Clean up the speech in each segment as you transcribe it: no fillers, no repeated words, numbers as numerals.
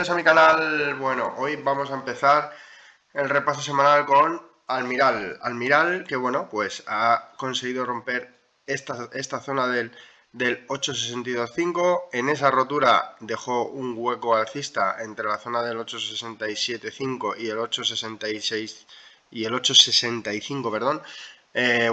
bienvenidos a mi canal. Bueno, hoy vamos a empezar el repaso semanal con Almiral. Almiral que bueno, pues ha conseguido romper esta zona del 8.62.5. En esa rotura dejó un hueco alcista entre la zona del 8.67.5 y el 8.66 y el 8.65, perdón.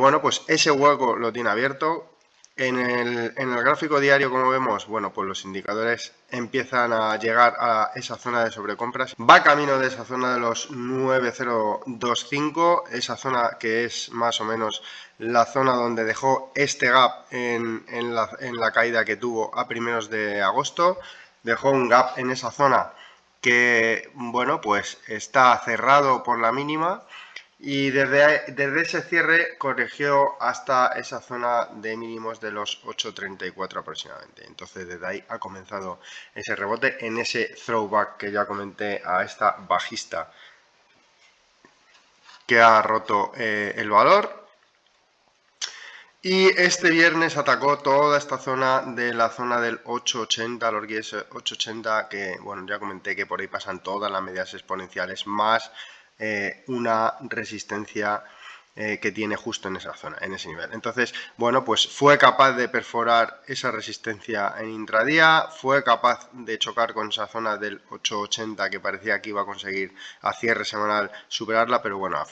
Bueno, pues ese hueco lo tiene abierto. En el gráfico diario, como vemos, bueno, pues los indicadores empiezan a llegar a esa zona de sobrecompras. Va camino de esa zona de los 9.025, esa zona que es más o menos la zona donde dejó este gap en la caída que tuvo a primeros de agosto. Dejó un gap en esa zona que, bueno, pues está cerrado por la mínima. Y desde ese cierre corrigió hasta esa zona de mínimos de los 8.34 aproximadamente. Entonces desde ahí ha comenzado ese rebote en ese throwback que ya comenté a esta bajista que ha roto el valor. Y este viernes atacó toda esta zona de la zona del 8.80, los guías 8.80, que bueno, ya comenté que por ahí pasan todas las medidas exponenciales más una resistencia que tiene justo en esa zona, en ese nivel. Entonces, bueno, pues fue capaz de perforar esa resistencia en intradía, fue capaz de chocar con esa zona del 8.80 que parecía que iba a conseguir a cierre semanal superarla, pero bueno, al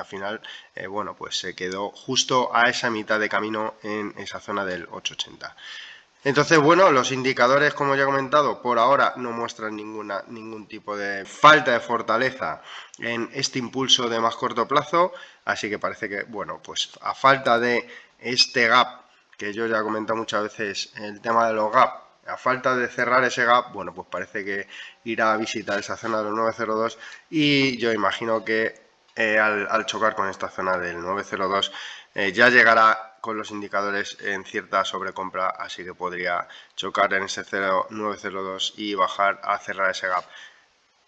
final, bueno, pues se quedó justo a esa mitad de camino en esa zona del 8.80. Entonces, bueno, los indicadores, como ya he comentado, por ahora no muestran ningún tipo de falta de fortaleza en este impulso de más corto plazo, así que parece que, bueno, pues a falta de este gap, que yo ya he comentado muchas veces el tema de los gaps, a falta de cerrar ese gap, bueno, pues parece que irá a visitar esa zona de los 9.02 y yo imagino que al chocar con esta zona del 9.02 ya llegará con los indicadores en cierta sobrecompra, así que podría chocar en ese 9.02 y bajar a cerrar ese gap.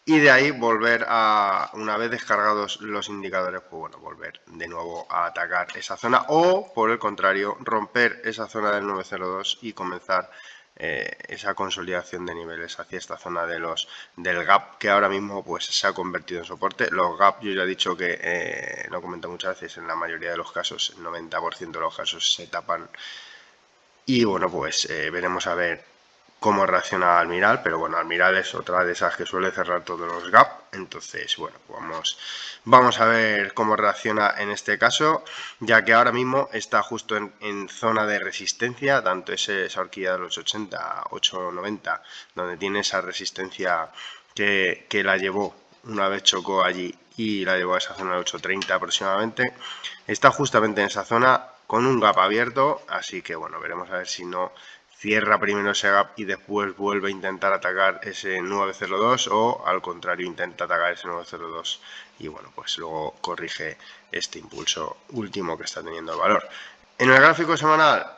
Y de ahí volver a, una vez descargados los indicadores, pues bueno, volver de nuevo a atacar esa zona o, por el contrario, romper esa zona del 9.02 y comenzar esa consolidación de niveles hacia esta zona del gap, que ahora mismo pues se ha convertido en soporte. Los gap, yo ya he dicho que, lo comento muchas veces, en la mayoría de los casos, el 90% de los casos se tapan. Y bueno, pues veremos a ver cómo reacciona Almiral, pero bueno, Almiral es otra de esas que suele cerrar todos los gaps, entonces bueno, vamos a ver cómo reacciona en este caso, ya que ahora mismo está justo en zona de resistencia, tanto esa horquilla de los 880 a 890, donde tiene esa resistencia que la llevó una vez chocó allí y la llevó a esa zona de 830 aproximadamente, está justamente en esa zona con un gap abierto, así que bueno, veremos a ver si no cierra primero ese gap y después vuelve a intentar atacar ese 9.02 o al contrario intenta atacar ese 9.02 y bueno, pues luego corrige este impulso último que está teniendo el valor. En el gráfico semanal,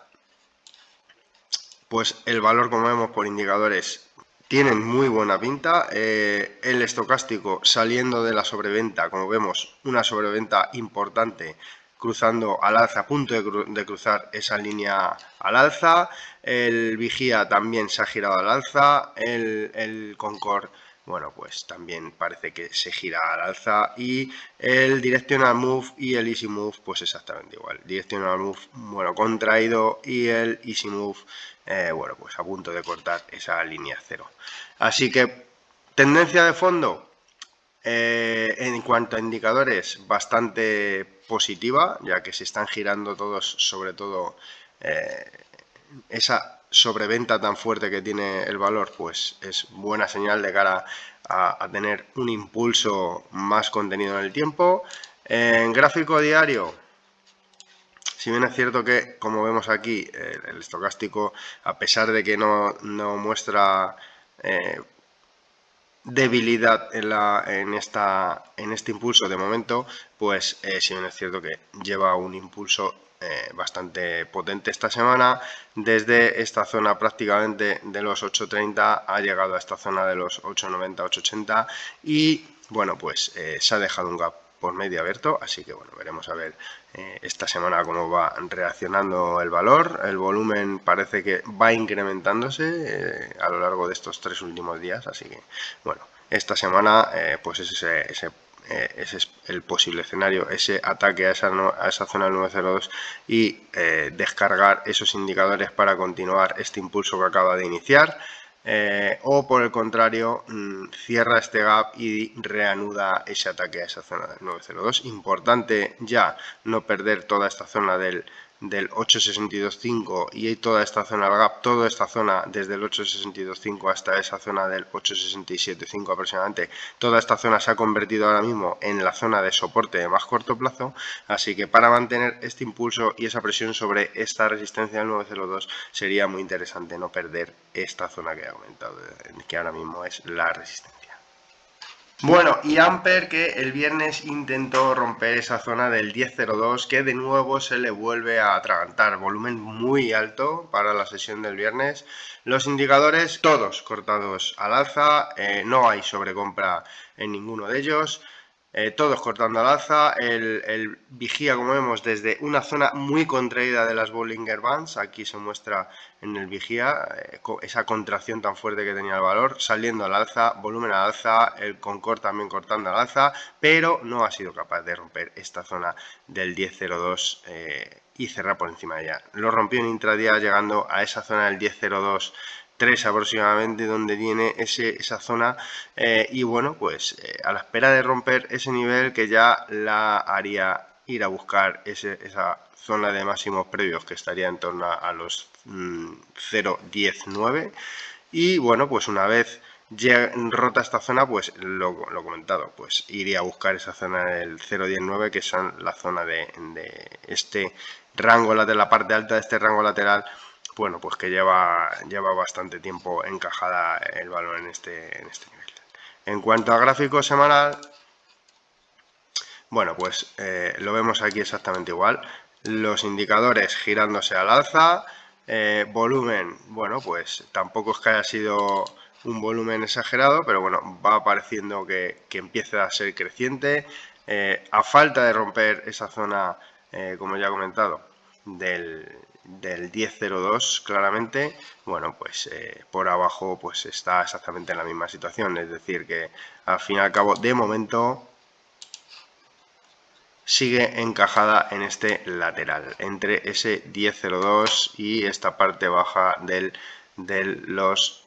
pues el valor, como vemos por indicadores, tienen muy buena pinta. El estocástico saliendo de la sobreventa, como vemos, una sobreventa importante cruzando al alza, a punto de cruzar esa línea al alza. El Vigía también se ha girado al alza. El Concord, bueno, pues también parece que se gira al alza. Y el Directional Move y el Easy Move, pues exactamente igual. Directional Move, bueno, contraído y el Easy Move, bueno, pues a punto de cortar esa línea cero. Así que, tendencia de fondo, en cuanto a indicadores, bastante positiva, ya que se están girando todos, sobre todo esa sobreventa tan fuerte que tiene el valor, pues es buena señal de cara a tener un impulso más contenido en el tiempo. En gráfico diario, si bien es cierto que, como vemos aquí, el estocástico, a pesar de que no muestra debilidad en este impulso de momento, pues si bien es cierto que lleva un impulso bastante potente esta semana. Desde esta zona prácticamente de los 8.30 ha llegado a esta zona de los 8.90, 8.80 y bueno, pues se ha dejado un gap por medio abierto, así que bueno, veremos a ver esta semana cómo va reaccionando el valor. El volumen parece que va incrementándose a lo largo de estos 3 últimos días, así que bueno, esta semana pues ese es el posible escenario, ese ataque a esa zona del 902 y descargar esos indicadores para continuar este impulso que acaba de iniciar. O por el contrario, cierra este gap y reanuda ese ataque a esa zona del 902. Importante ya no perder toda esta zona del 8.62.5 y toda esta zona del gap, toda esta zona desde el 8.62.5 hasta esa zona del 8.67.5 aproximadamente, toda esta zona se ha convertido ahora mismo en la zona de soporte de más corto plazo, así que para mantener este impulso y esa presión sobre esta resistencia del 902 sería muy interesante no perder esta zona que he comentado, que ahora mismo es la resistencia. Bueno, y Amper que el viernes intentó romper esa zona del 10.02 que de nuevo se le vuelve a atragantar, volumen muy alto para la sesión del viernes. Los indicadores todos cortados al alza, no hay sobrecompra en ninguno de ellos. Todos cortando al alza, el vigía, como vemos, desde una zona muy contraída de las Bollinger Bands, aquí se muestra en el vigía esa contracción tan fuerte que tenía el valor, saliendo al alza, volumen al alza, el Concord también cortando al alza, pero no ha sido capaz de romper esta zona del 10.02 y cerrar por encima de ella. Lo rompió en intradía llegando a esa zona del 10.02 3 aproximadamente, donde tiene esa zona y bueno, pues a la espera de romper ese nivel que ya la haría ir a buscar esa zona de máximos previos que estaría en torno a los 0.109 y bueno, pues una vez rota esta zona, pues lo comentado, pues iría a buscar esa zona del 0.109 que son la zona de este rango lateral, la parte alta de este rango lateral. Bueno, pues que lleva bastante tiempo encajada el valor en este nivel. En cuanto a gráfico semanal, bueno, pues lo vemos aquí exactamente igual. Los indicadores girándose al alza, volumen, bueno, pues tampoco es que haya sido un volumen exagerado, pero bueno, va apareciendo que empieza a ser creciente. A falta de romper esa zona, como ya he comentado, del 10.02 claramente, bueno, pues por abajo pues está exactamente en la misma situación, es decir que al fin y al cabo de momento sigue encajada en este lateral entre ese 10.02 y esta parte baja de los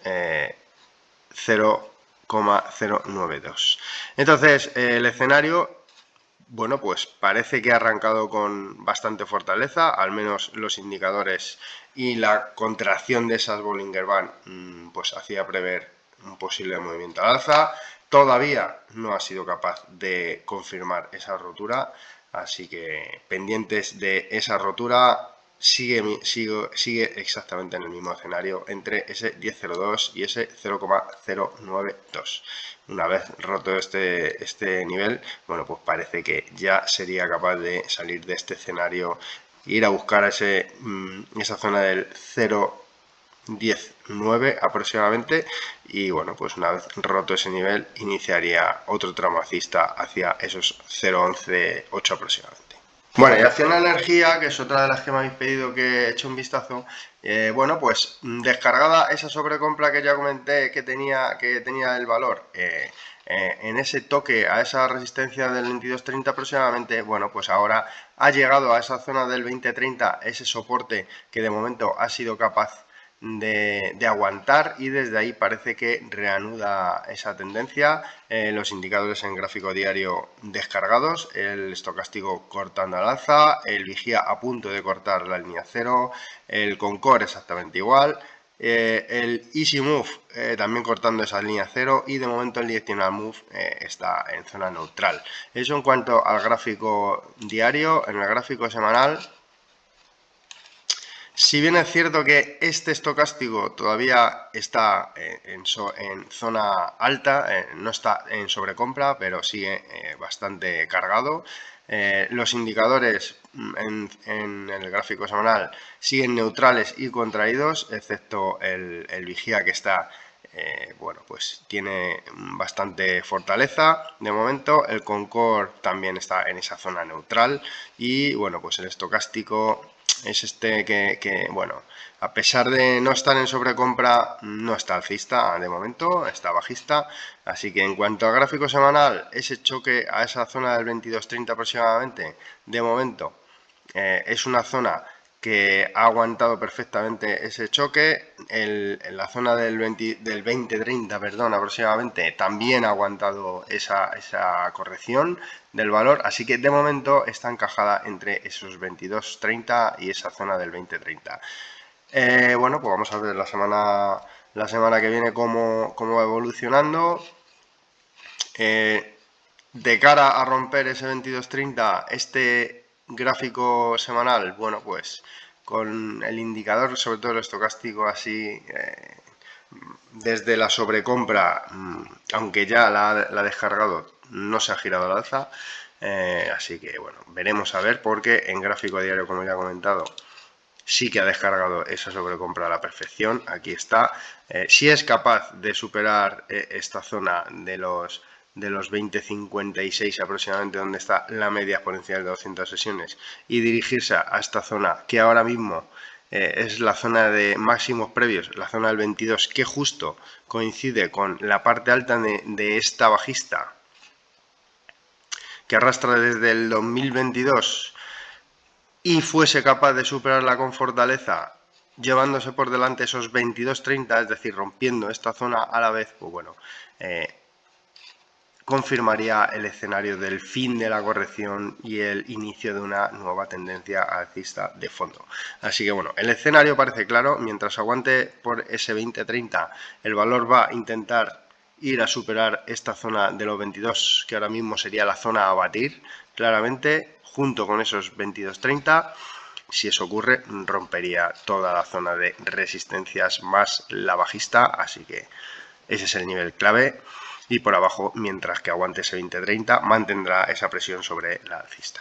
0,092. Entonces el escenario, bueno, pues parece que ha arrancado con bastante fortaleza, al menos los indicadores y la contracción de esas Bollinger Band pues hacía prever un posible movimiento al alza. Todavía no ha sido capaz de confirmar esa rotura, así que pendientes de esa rotura. Sigue exactamente en el mismo escenario entre ese 10.02 y ese 0,092. Una vez roto este nivel, bueno, pues parece que ya sería capaz de salir de este escenario, ir a buscar esa zona del 0,109 aproximadamente y bueno, pues una vez roto ese nivel iniciaría otro tramo alcista hacia esos 0,118 aproximadamente. Bueno, y Acciona Energía, que es otra de las que me habéis pedido que he hecho un vistazo, bueno, pues descargada esa sobrecompra que ya comenté que tenía el valor en ese toque a esa resistencia del 22.30 aproximadamente, bueno, pues ahora ha llegado a esa zona del 20.30, ese soporte que de momento ha sido capaz de aguantar y desde ahí parece que reanuda esa tendencia. Los indicadores en gráfico diario descargados, el estocástico cortando al alza, el vigía a punto de cortar la línea 0, el Concord exactamente igual, el Easy Move también cortando esa línea 0 y de momento el Directional Move está en zona neutral. Eso en cuanto al gráfico diario. En el gráfico semanal, si bien es cierto que este estocástico todavía está en zona alta, no está en sobrecompra, pero sigue bastante cargado. Los indicadores en el gráfico semanal siguen neutrales y contraídos, excepto el vigía que está bueno, pues tiene bastante fortaleza de momento. El Concord también está en esa zona neutral y bueno, pues el estocástico es este que bueno, a pesar de no estar en sobrecompra, no está alcista de momento, está bajista. Así que en cuanto al gráfico semanal, ese choque a esa zona del 22.30 aproximadamente, de momento es una zona que ha aguantado perfectamente ese choque. En la zona del 20-30, perdón, aproximadamente, también ha aguantado esa corrección del valor, así que de momento está encajada entre esos 22.30 y esa zona del 20-30. Bueno, pues vamos a ver la semana que viene cómo va evolucionando. De cara a romper ese 22.30, este gráfico semanal, bueno, pues con el indicador, sobre todo el estocástico, así desde la sobrecompra, aunque ya la ha descargado, no se ha girado al alza. Así que bueno, veremos a ver, porque en gráfico diario, como ya he comentado, sí que ha descargado esa sobrecompra a la perfección. Aquí está. Si es capaz de superar esta zona de los 20.56 aproximadamente, donde está la media exponencial de 200 sesiones, y dirigirse a esta zona que ahora mismo es la zona de máximos previos, la zona del 22, que justo coincide con la parte alta de esta bajista que arrastra desde el 2022, y fuese capaz de superarla con fortaleza, llevándose por delante esos 22.30, es decir, rompiendo esta zona a la vez, pues bueno, confirmaría el escenario del fin de la corrección y el inicio de una nueva tendencia alcista de fondo. Así que bueno, el escenario parece claro. Mientras aguante por ese 20-30, el valor va a intentar ir a superar esta zona de los 22, que ahora mismo sería la zona a batir, claramente, junto con esos 22.30. Si eso ocurre, rompería toda la zona de resistencias más la bajista, así que ese es el nivel clave. Y por abajo, mientras que aguante ese 20-30, mantendrá esa presión sobre la alcista.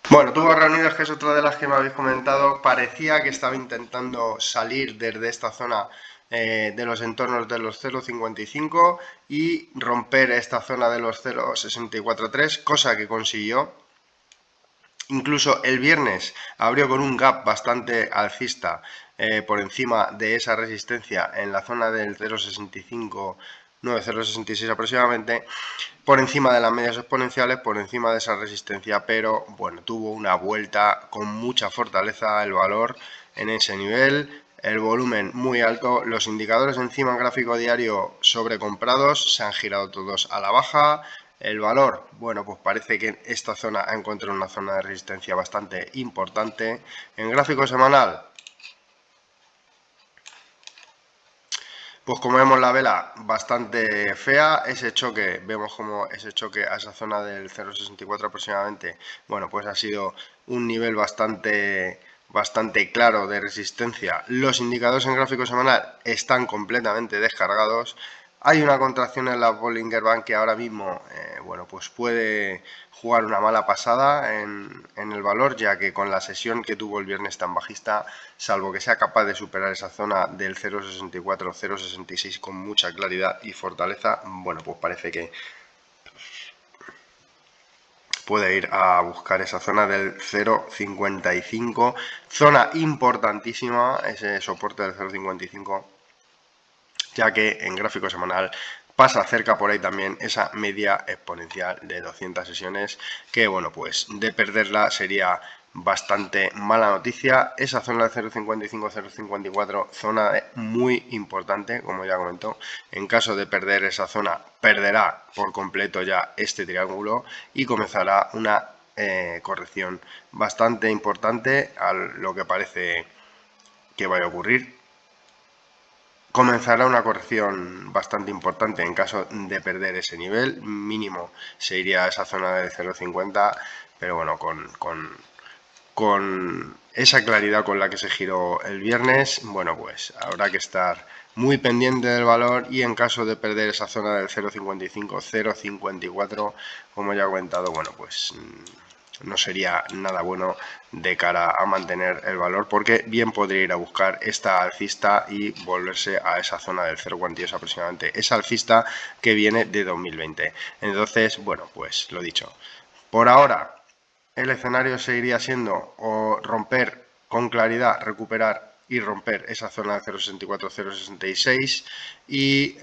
Bueno, Tubos Reunidos, que es otra de las que me habéis comentado, parecía que estaba intentando salir desde esta zona de los entornos de los 0.55 y romper esta zona de los 0.643, cosa que consiguió. Incluso el viernes abrió con un gap bastante alcista por encima de esa resistencia en la zona del 0.65, 0.66 aproximadamente, por encima de las medias exponenciales, por encima de esa resistencia, pero bueno, tuvo una vuelta con mucha fortaleza el valor en ese nivel. El volumen muy alto, los indicadores encima en gráfico diario sobrecomprados, se han girado todos a la baja. El valor, bueno, pues parece que esta zona ha encontrado una zona de resistencia bastante importante. En gráfico semanal, pues como vemos la vela bastante fea, ese choque, vemos como ese choque a esa zona del 0.64 aproximadamente, bueno, pues ha sido un nivel bastante claro de resistencia. Los indicadores en gráfico semanal están completamente descargados. Hay una contracción en la Bollinger Band que ahora mismo, bueno, pues puede jugar una mala pasada en el valor, ya que con la sesión que tuvo el viernes tan bajista, salvo que sea capaz de superar esa zona del 0.64, 0.66 con mucha claridad y fortaleza, bueno, pues parece que puede ir a buscar esa zona del 0.55, zona importantísima, ese soporte del 0.55, ya que en gráfico semanal pasa cerca por ahí también esa media exponencial de 200 sesiones, que bueno, pues de perderla sería bastante mala noticia. Esa zona de 0.55-0.54, zona muy importante, como ya comentó. En caso de perder esa zona, perderá por completo ya este triángulo y comenzará una corrección bastante importante a lo que parece que vaya a ocurrir. Comenzará una corrección bastante importante en caso de perder ese nivel. Mínimo se iría a esa zona de 0.50, pero bueno, con esa claridad con la que se giró el viernes, bueno, pues habrá que estar muy pendiente del valor, y en caso de perder esa zona del 0.55, 0.54, como ya he comentado, bueno, pues no sería nada bueno de cara a mantener el valor, porque bien podría ir a buscar esta alcista y volverse a esa zona del 0,42 aproximadamente, esa alcista que viene de 2020. Entonces, bueno, pues lo dicho, por ahora el escenario seguiría siendo o romper con claridad, recuperar y romper esa zona de 0,64, 0,66 y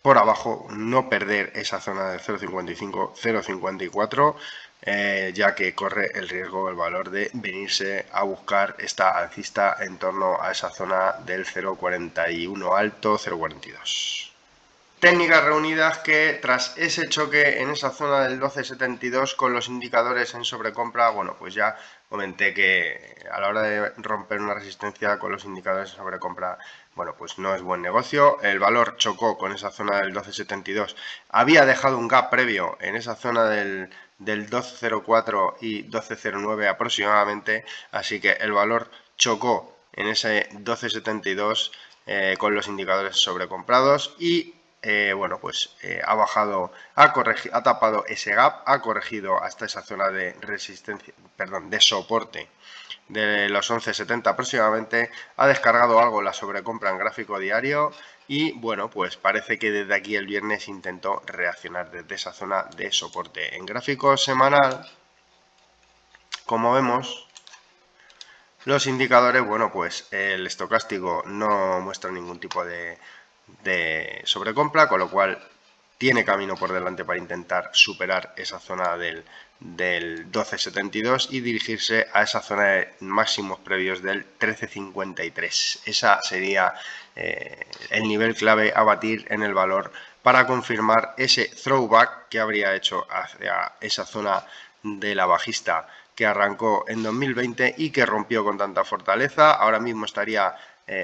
por abajo no perder esa zona de 0,55, 0,54, ya que corre el riesgo, el valor de venirse a buscar esta alcista en torno a esa zona del 0,41 alto, 0,42. Técnicas reunidas que tras ese choque en esa zona del 12,72 con los indicadores en sobrecompra, bueno, pues ya comenté que a la hora de romper una resistencia con los indicadores en sobrecompra, bueno, pues no es buen negocio. El valor chocó con esa zona del 12,72, había dejado un gap previo en esa zona del 12,04 y 12,09 aproximadamente, así que el valor chocó en ese 12,72 con los indicadores sobrecomprados y bueno, pues ha bajado, ha tapado ese gap, ha corregido hasta esa zona de resistencia, perdón, de soporte de los 11,70 aproximadamente, ha descargado algo la sobrecompra en gráfico diario y bueno, pues parece que desde aquí el viernes intentó reaccionar desde esa zona de soporte. En gráfico semanal, como vemos, los indicadores, bueno, pues el estocástico no muestra ningún tipo de sobrecompra, con lo cual tiene camino por delante para intentar superar esa zona del 12,72 y dirigirse a esa zona de máximos previos del 13,53. Esa sería el nivel clave a batir en el valor para confirmar ese throwback que habría hecho hacia esa zona de la bajista que arrancó en 2020 y que rompió con tanta fortaleza. Ahora mismo estaría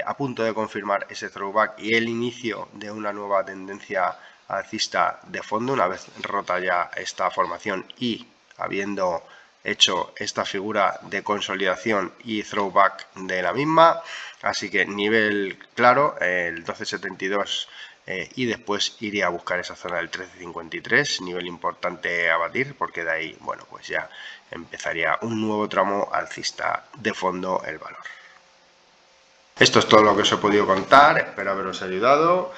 a punto de confirmar ese throwback y el inicio de una nueva tendencia alcista de fondo, una vez rota ya esta formación y habiendo hecho esta figura de consolidación y throwback de la misma. Así que nivel claro, el 12,72 y después iría a buscar esa zona del 13,53, nivel importante a batir, porque de ahí, bueno, pues ya empezaría un nuevo tramo alcista de fondo el valor. Esto es todo lo que os he podido contar, espero haberos ayudado.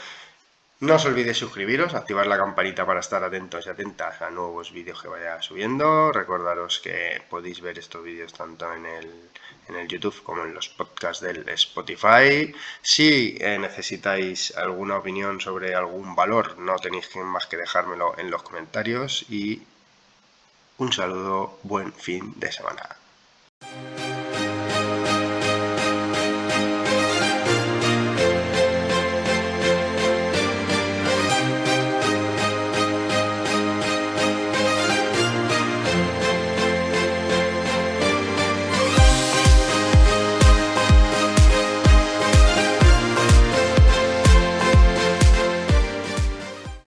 No os olvidéis suscribiros, activar la campanita para estar atentos y atentas a nuevos vídeos que vaya subiendo. Recordaros que podéis ver estos vídeos tanto en el YouTube como en los podcasts del Spotify. Si necesitáis alguna opinión sobre algún valor, no tenéis más que dejármelo en los comentarios. Y un saludo, buen fin de semana.